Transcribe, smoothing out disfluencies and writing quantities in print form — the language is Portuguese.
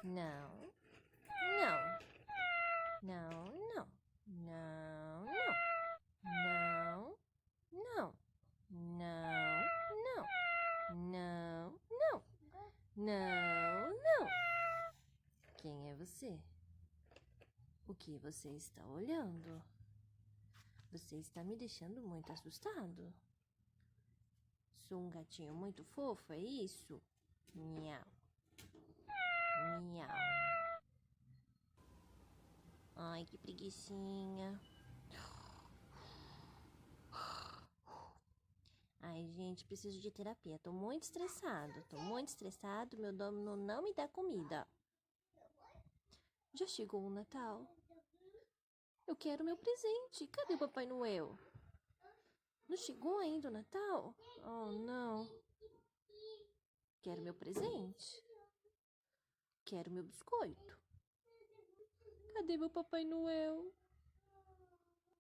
Não, não, não, não, não, não, não, não, não, não, não, não, não. Quem é você? O que você está olhando? Você está me deixando muito assustado. Sou um gatinho muito fofo, é isso? Miau. Miau. Ai, que preguicinha. Ai, gente, preciso de terapia. Tô muito estressado. Meu dono não me dá comida. Já chegou o Natal? Eu quero meu presente. Cadê o Papai Noel? Não chegou ainda o Natal? Oh, não. Quero meu presente. Quero meu biscoito. Cadê meu Papai Noel?